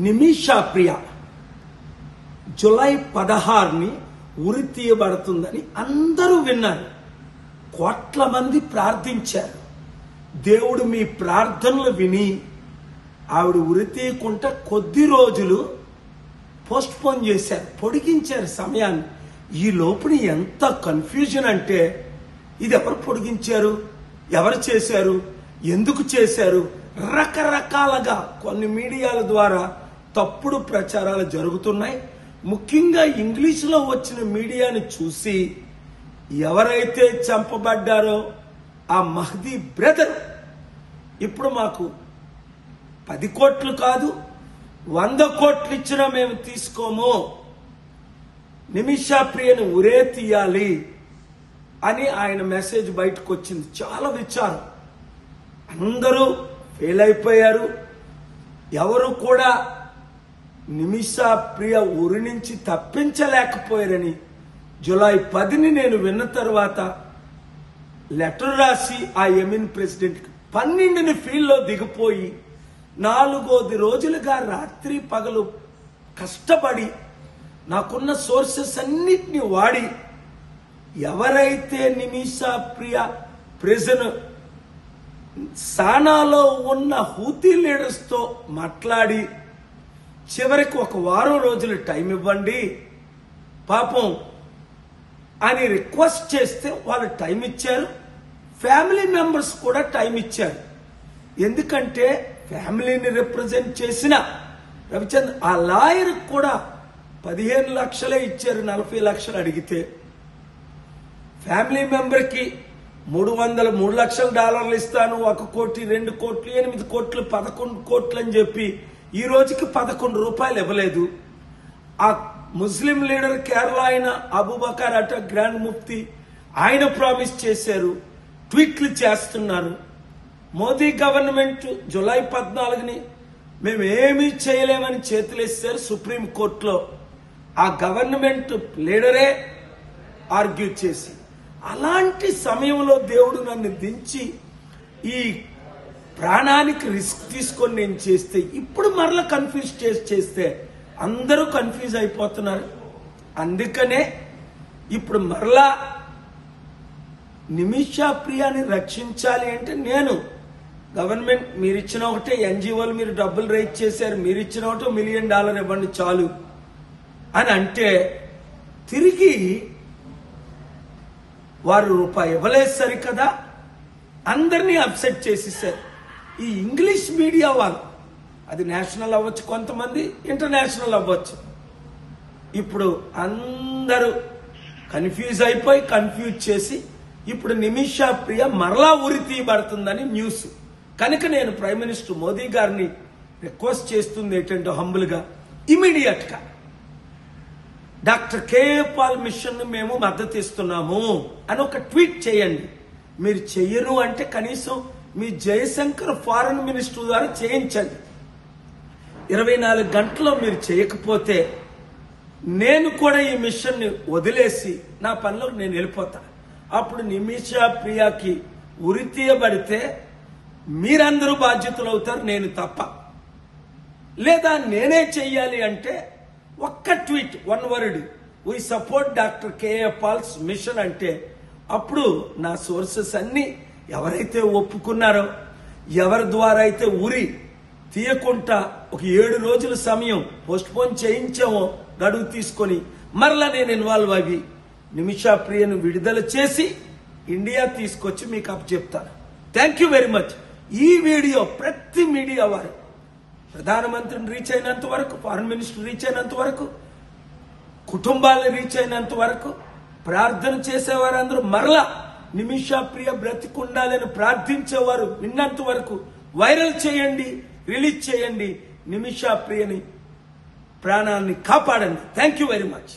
నిమిషా ప్రియ July 16ని ఉరి తీయబడుతుందని అందరూ విన్నారు. కోట్ల మంది ప్రార్థించారు. దేవుడు మీ ప్రార్థనలు విని ఆవిడ ఉరి తీయకుండా కొద్ది రోజులు పోస్ట్పోన్ చేశారు, పొడిగించారు సమయాన్ని. ఈ లోపుని ఎంత కన్ఫ్యూజన్ అంటే ఇది ఎవరు పొడిగించారు, ఎవరు చేశారు, ఎందుకు చేశారు, రకరకాలుగా కొన్ని మీడియాల ద్వారా తప్పుడు ప్రచారాలు జరుగుతున్నాయి. ముఖ్యంగా ఇంగ్లీష్లో వచ్చిన మీడియాని చూసి ఎవరైతే చంపబడ్డారో ఆ మహదీ బ్రదర్ ఇప్పుడు మాకు 10 కోట్లు కాదు 100 కోట్లు ఇచ్చినా మేము తీసుకోము, నిమిషా ప్రియను ఉరే తీయాలి అని ఆయన మెసేజ్ బయటకు వచ్చింది. చాలా విచారం. అందరూ ఫెయిల్ అయిపోయారు. ఎవరు కూడా నిమిషా ప్రియ ఉరి నుంచి తప్పించలేకపోయారని జూలై 10ని నేను విన్న తర్వాత లెటర్ రాసి ఆ యమీన్ ప్రెసిడెంట్కి 12ని ఫీల్డ్లో దిగిపోయి 4 రోజులుగా రాత్రి పగలు కష్టపడి నాకున్న సోర్సెస్ అన్నిటిని వాడి ఎవరైతే నిమిషా ప్రియ ప్రిజన్ సానాలో ఉన్న హూతీ లీడర్స్తో మాట్లాడి చివరికి 1 వారం రోజులు టైం ఇవ్వండి పాపం అని రిక్వెస్ట్ చేస్తే వాళ్ళు టైం ఇచ్చారు. ఫ్యామిలీ మెంబర్స్ కూడా టైం ఇచ్చారు. ఎందుకంటే ఫ్యామిలీని రిప్రజెంట్ చేసిన రవిచంద్ర ఆ లాయర్ కూడా 15 లక్షలే ఇచ్చారు. 40 లక్షలు అడిగితే ఫ్యామిలీ మెంబర్కి $3 లక్షల ఇస్తాను, 1 కోటి 2 కోట్లు 8 కోట్లు 11 కోట్లు అని చెప్పి ఈ రోజుకి 11 రూపాయలు ఇవ్వలేదు. ఆ ముస్లిం లీడర్ కేరళ ఆయన అబూబకర్ అట గ్రాండ్ ముఫ్తీ ఆయన ప్రామిస్ చేశారు, ట్వీట్లు చేస్తున్నారు. మోదీ గవర్నమెంట్ జూలై 14ని మేమేమీ చేయలేమని చేతులేస్తారు సుప్రీం కోర్టులో. ఆ గవర్నమెంట్ లీడరే ఆర్గ్యూ చేసి అలాంటి సమయంలో దేవుడు నన్ను దించి ఈ ప్రాణానికి రిస్క్ తీసుకొని నేను చేస్తే ఇప్పుడు మరలా కన్ఫ్యూజ్ చేస్తే అందరూ కన్ఫ్యూజ్ అయిపోతున్నారు. అందుకనే ఇప్పుడు మరలా నిమిషా ప్రియాని రక్షించాలి అంటే నేను గవర్నమెంట్ మీరు ఇచ్చిన ఒకటే, ఎన్జిఓలు మీరు డబ్బులు రైజ్ చేశారు, మీరు ఇచ్చిన ఒకటే $1 మిలియన్ ఇవ్వండి చాలు అని అంటే తిరిగి వారు రూపాయి ఇవ్వలేదు సరికదా, అందరినీ అప్సెట్ చేసేసారు. ఈ ఇంగ్లీష్ మీడియా వాళ్ళు, అది నేషనల్ అవ్వచ్చు, కొంతమంది ఇంటర్నేషనల్ అవ్వచ్చు, ఇప్పుడు అందరూ కన్ఫ్యూజ్ అయిపోయి కన్ఫ్యూజ్ చేసి ఇప్పుడు నిమిషా ప్రియ మరలా ఉరి తీయబడుతుందని న్యూస్. కనుక నేను ప్రైమ్ మినిస్టర్ మోదీ గారిని రిక్వెస్ట్ చేస్తుంది ఏంటంటే హంబుల్గా ఇమీడియట్ గా డాక్టర్ కేఏ పాల్ మిషన్ మేము మద్దతు ఇస్తున్నాము అని ఒక ట్వీట్ చేయండి. మీరు చెయ్యరు అంటే కనీసం మీ జయశంకర్ ఫారెన్ మినిస్టర్ ద్వారా చేయించండి. 24 గంటల్లో మీరు చేయకపోతే నేను కూడా ఈ మిషన్ని వదిలేసి నా పనిలోకి నేను వెళ్ళిపోతా. అప్పుడు నిమిషా ప్రియాకి ఉరి తీయబడితే మీరందరూ బాధ్యతలు అవుతారు, నేను తప్ప. లేదా నేనే చెయ్యాలి అంటే ఒక్క tweet, 1 word, we support doctor KA Paul's mission అంటే అప్పుడు నా సోర్సెస్ అన్ని ఎవరైతే ఒప్పుకున్నారో, ఎవరి ద్వారా అయితే ఉరి తీయకుండా ఒక 7 రోజుల సమయం పోస్ట్పోన్ చేయించామో గడువు తీసుకొని మరలా నేను ఇన్వాల్వ్ అవి నిమిషా ప్రియను విడుదల చేసి ఇండియా తీసుకొచ్చి మీకు అప్పచెప్తాను. Thank you very much. ఈ వీడియో ప్రతి మీడియా వారు ప్రధానమంత్రిని రీచ్ అయినంత వరకు, ఫారెన్ మినిస్టర్ రీచ్ అయినంత వరకు, కుటుంబాలను రీచ్ అయినంత వరకు, ప్రార్థన చేసేవారందరూ మరలా నిమిషా ప్రియ బ్రతికుండాలని ప్రార్థించేవారు విన్నంత వరకు వైరల్ చేయండి, రిలీజ్ చేయండి. నిమిషా ప్రియని ప్రాణాన్ని కాపాడండి. Thank you very much.